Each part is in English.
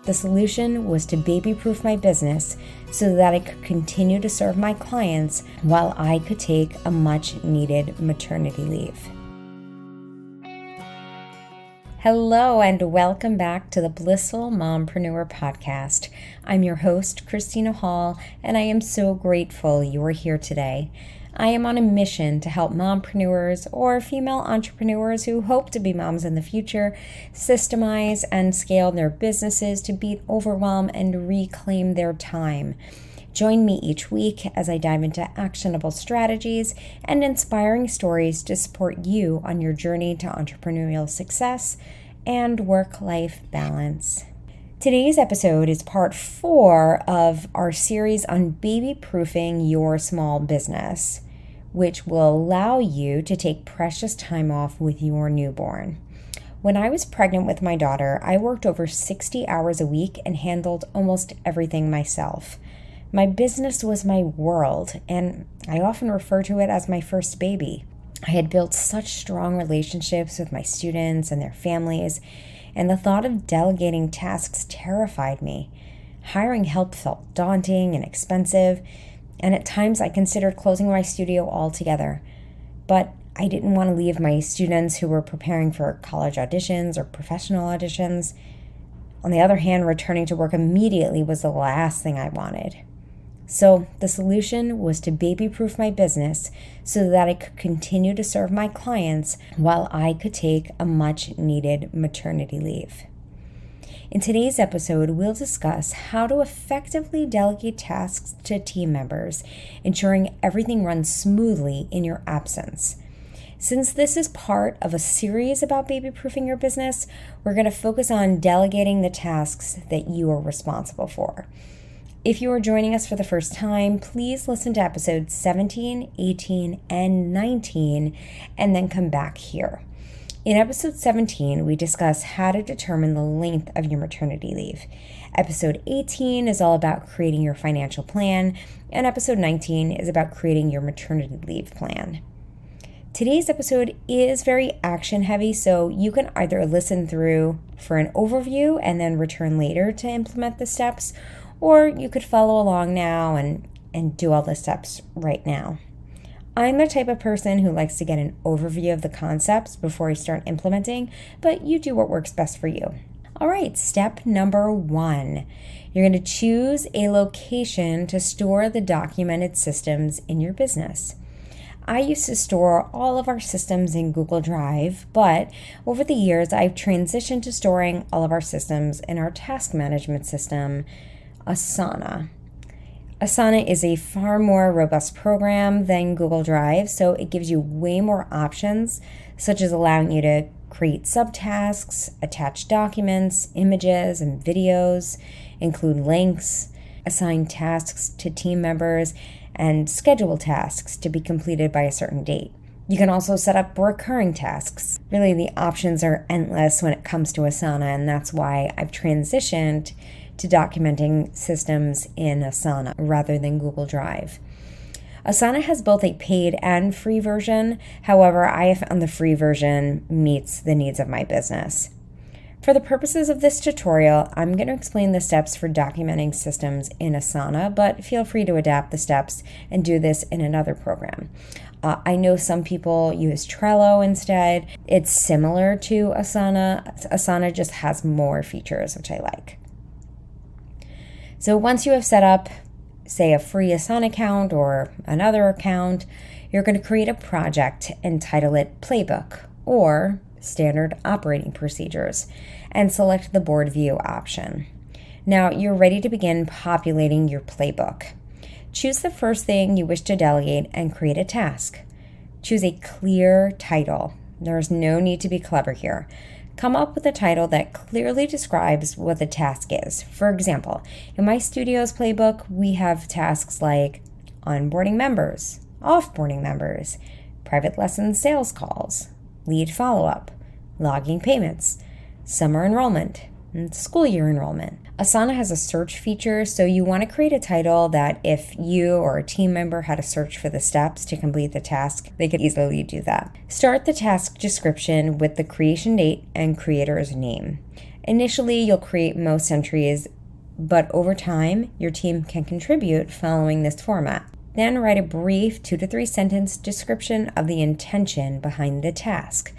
The solution was to baby-proof my business so that I could continue to serve my clients while I could take a much-needed maternity leave. Hello and welcome back to the Blissful Mompreneur podcast. I'm your host, Cristina Hall, and I am so grateful you are here today. I am on a mission to help mompreneurs or female entrepreneurs who hope to be moms in the future systemize and scale their businesses to beat overwhelm and reclaim their time. Join me each week as I dive into actionable strategies and inspiring stories to support you on your journey to entrepreneurial success and work-life balance. Today's episode is part 4 of our series on baby-proofing your small business, which will allow you to take precious time off with your newborn. When I was pregnant with my daughter, I worked over 60 hours a week and handled almost everything myself. My business was my world, and I often refer to it as my first baby. I had built such strong relationships with my students and their families, and the thought of delegating tasks terrified me. Hiring help felt daunting and expensive, and at times I considered closing my studio altogether. But I didn't want to leave my students who were preparing for college auditions or professional auditions. On the other hand, returning to work immediately was the last thing I wanted. So the solution was to baby-proof my business so that I could continue to serve my clients while I could take a much-needed maternity leave. In today's episode, we'll discuss how to effectively delegate tasks to team members, ensuring everything runs smoothly in your absence. Since this is part of a series about baby-proofing your business, we're going to focus on delegating the tasks that you are responsible for. If you are joining us for the first time, please listen to episodes 17, 18, and 19, and then come back here. In episode 17, we discuss how to determine the length of your maternity leave. Episode 18 is all about creating your financial plan, and episode 19 is about creating your maternity leave plan. Today's episode is very action-heavy, so you can either listen through for an overview and then return later to implement the steps, or you could follow along now and do all the steps right now. I'm the type of person who likes to get an overview of the concepts before I start implementing, but you do what works best for you. All right, step number 1. You're going to choose a location to store the documented systems in your business. I used to store all of our systems in Google Drive, but over the years, I've transitioned to storing all of our systems in our task management system, Asana. Asana is a far more robust program than Google Drive, so it gives you way more options, such as allowing you to create subtasks, attach documents, images, and videos, include links, assign tasks to team members, and schedule tasks to be completed by a certain date. You can also set up recurring tasks. Really, the options are endless when it comes to Asana, and that's why I've transitioned to documenting systems in Asana rather than Google Drive. Asana has both a paid and free version. However, I have found the free version meets the needs of my business. For the purposes of this tutorial, I'm going to explain the steps for documenting systems in Asana, but feel free to adapt the steps and do this in another program. I know some people use Trello instead. It's similar to Asana. Asana just has more features, which I like. So once you have set up, say, a free Asana account or another account, you're going to create a project and title it Playbook or Standard Operating Procedures and select the board view option. Now you're ready to begin populating your playbook. Choose the first thing you wish to delegate and create a task. Choose a clear title. There's no need to be clever here. Come up with a title that clearly describes what the task is. For example, in my studio's playbook, we have tasks like onboarding members, offboarding members, private lesson sales calls, lead follow-up, logging payments, summer enrollment, and school year enrollment. Asana has a search feature, so you want to create a title that if you or a team member had to search for the steps to complete the task, they could easily do that. Start the task description with the creation date and creator's name. Initially, you'll create most entries, but over time, your team can contribute following this format. Then write a brief 2 to 3 sentence description of the intention behind the task.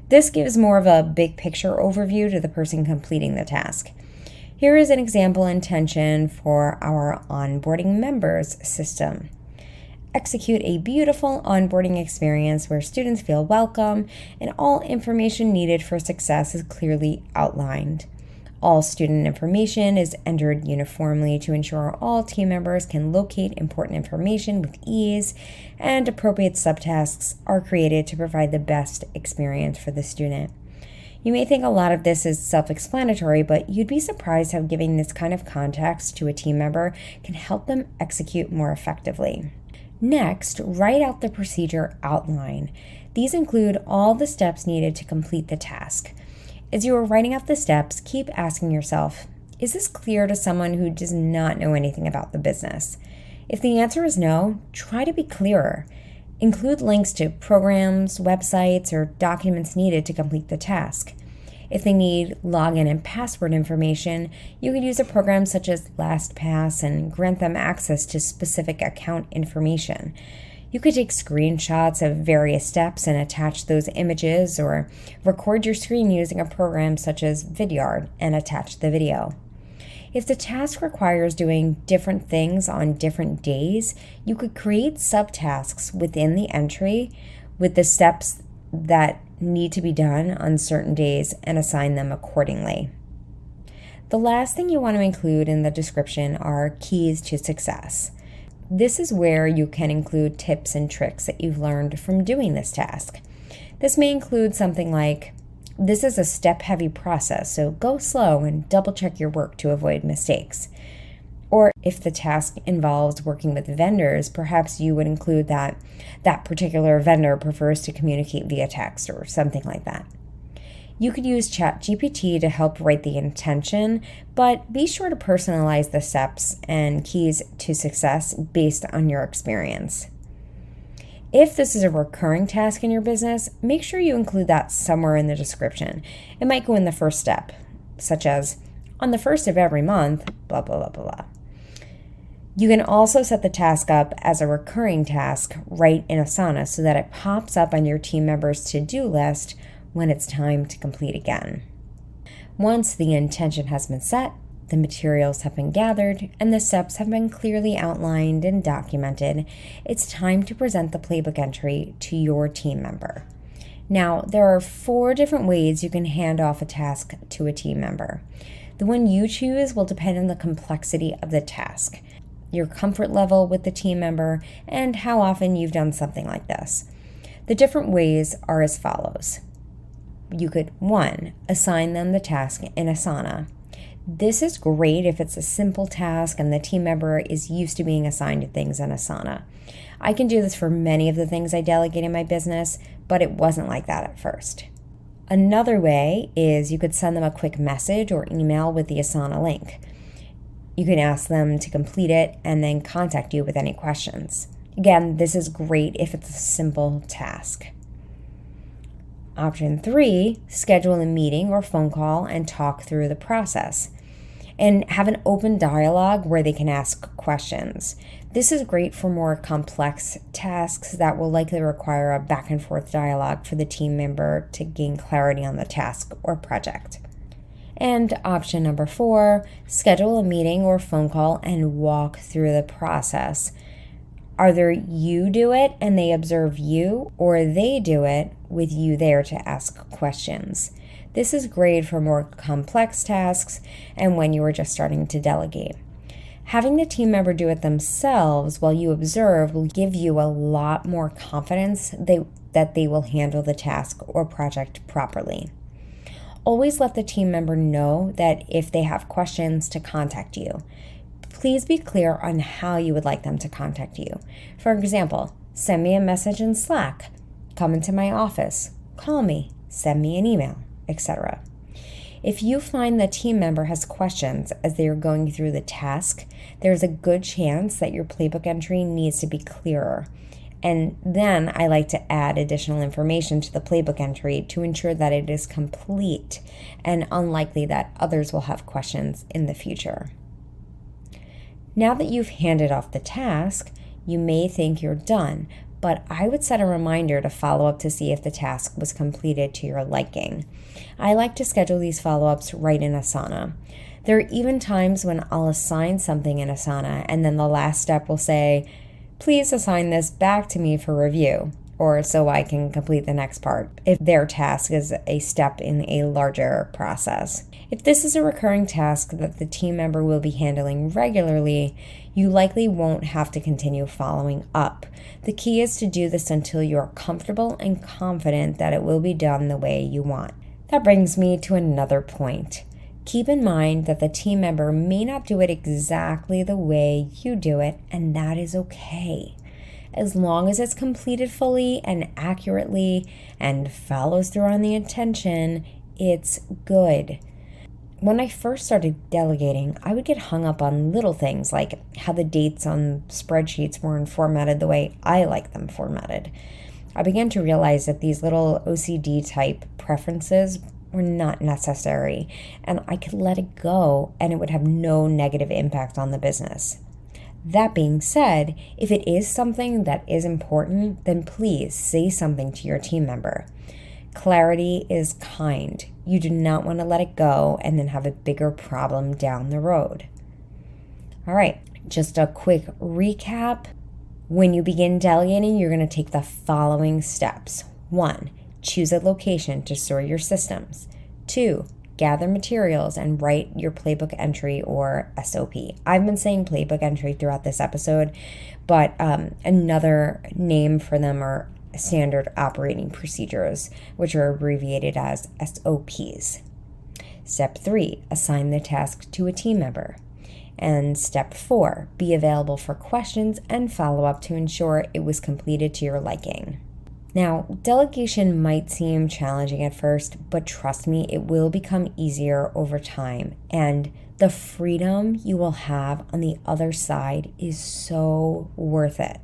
This gives more of a big picture overview to the person completing the task. Here is an example intention for our onboarding members system. Execute a beautiful onboarding experience where students feel welcome and all information needed for success is clearly outlined. All student information is entered uniformly to ensure all team members can locate important information with ease, and appropriate subtasks are created to provide the best experience for the student. You may think a lot of this is self-explanatory, but you'd be surprised how giving this kind of context to a team member can help them execute more effectively. Next, write out the procedure outline. These include all the steps needed to complete the task. As you are writing out the steps, keep asking yourself, is this clear to someone who does not know anything about the business? If the answer is no, try to be clearer. Include links to programs, websites, or documents needed to complete the task. If they need login and password information, you could use a program such as LastPass and grant them access to specific account information. You could take screenshots of various steps and attach those images, or record your screen using a program such as Vidyard and attach the video. If the task requires doing different things on different days, you could create subtasks within the entry with the steps that need to be done on certain days and assign them accordingly. The last thing you want to include in the description are keys to success. This is where you can include tips and tricks that you've learned from doing this task. This may include something like, this is a step-heavy process, so go slow and double-check your work to avoid mistakes. Or if the task involves working with vendors, perhaps you would include that particular vendor prefers to communicate via text or something like that. You could use ChatGPT to help write the intention, but be sure to personalize the steps and keys to success based on your experience. If this is a recurring task in your business, make sure you include that somewhere in the description. It might go in the first step, such as, on the first of every month, blah, blah, blah, blah, blah. You can also set the task up as a recurring task right in Asana so that it pops up on your team members' to-do list when it's time to complete again. Once the intention has been set, the materials have been gathered, and the steps have been clearly outlined and documented, it's time to present the playbook entry to your team member. Now, there are 4 different ways you can hand off a task to a team member. The one you choose will depend on the complexity of the task, your comfort level with the team member, and how often you've done something like this. The different ways are as follows. You could, 1, assign them the task in Asana. This is great if it's a simple task and the team member is used to being assigned things in Asana. I can do this for many of the things I delegate in my business, but it wasn't like that at first. Another way is you could send them a quick message or email with the Asana link. You can ask them to complete it and then contact you with any questions. Again, this is great if it's a simple task. Option 3, schedule a meeting or phone call and talk through the process. And have an open dialogue where they can ask questions. This is great for more complex tasks that will likely require a back and forth dialogue for the team member to gain clarity on the task or project. And option number 4, schedule a meeting or phone call and walk through the process. Either you do it and they observe you, or they do it with you there to ask questions. This is great for more complex tasks and when you are just starting to delegate. Having the team member do it themselves while you observe will give you a lot more confidence that they will handle the task or project properly. Always let the team member know that if they have questions to contact you. Please be clear on how you would like them to contact you. For example, send me a message in Slack, come into my office, call me, send me an email, etc. If you find the team member has questions as they are going through the task, there's a good chance that your playbook entry needs to be clearer. And then I like to add additional information to the playbook entry to ensure that it is complete and unlikely that others will have questions in the future. Now that you've handed off the task, you may think you're done, but I would set a reminder to follow up to see if the task was completed to your liking. I like to schedule these follow-ups right in Asana. There are even times when I'll assign something in Asana and then the last step will say, please assign this back to me for review, or so I can complete the next part, if their task is a step in a larger process. If this is a recurring task that the team member will be handling regularly, you likely won't have to continue following up. The key is to do this until you're comfortable and confident that it will be done the way you want. That brings me to another point. Keep in mind that the team member may not do it exactly the way you do it, and that is okay. As long as it's completed fully and accurately and follows through on the intention, it's good. When I first started delegating, I would get hung up on little things like how the dates on spreadsheets weren't formatted the way I like them formatted. I began to realize that these little OCD type preferences were not necessary, and I could let it go and it would have no negative impact on the business. That being said, if it is something that is important, then please say something to your team member. Clarity is kind. You do not want to let it go and then have a bigger problem down the road. All right, just a quick recap. When you begin delegating, you're going to take the following steps. 1, choose a location to store your systems. 2, gather materials and write your playbook entry or SOP. I've been saying playbook entry throughout this episode, but another name for them are standard operating procedures, which are abbreviated as SOPs. Step 3, assign the task to a team member. And step 4, be available for questions and follow up to ensure it was completed to your liking. Now, delegation might seem challenging at first, but trust me, it will become easier over time. And the freedom you will have on the other side is so worth it.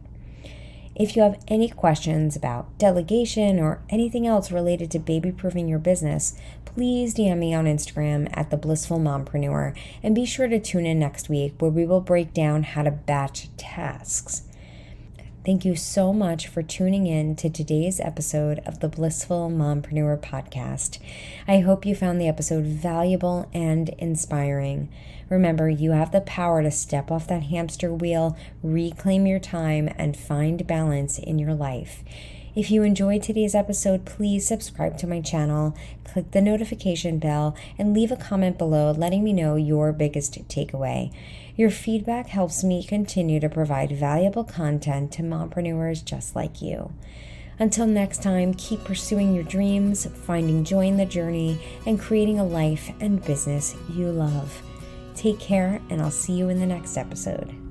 If you have any questions about delegation or anything else related to baby-proofing your business, please DM me on Instagram at the Blissful Mompreneur, and be sure to tune in next week where we will break down how to batch tasks. Thank you so much for tuning in to today's episode of the Blissful Mompreneur podcast. I hope you found the episode valuable and inspiring. Remember, you have the power to step off that hamster wheel, reclaim your time, and find balance in your life. If you enjoyed today's episode, please subscribe to my channel, click the notification bell, and leave a comment below letting me know your biggest takeaway. Your feedback helps me continue to provide valuable content to mompreneurs just like you. Until next time, keep pursuing your dreams, finding joy in the journey, and creating a life and business you love. Take care, and I'll see you in the next episode.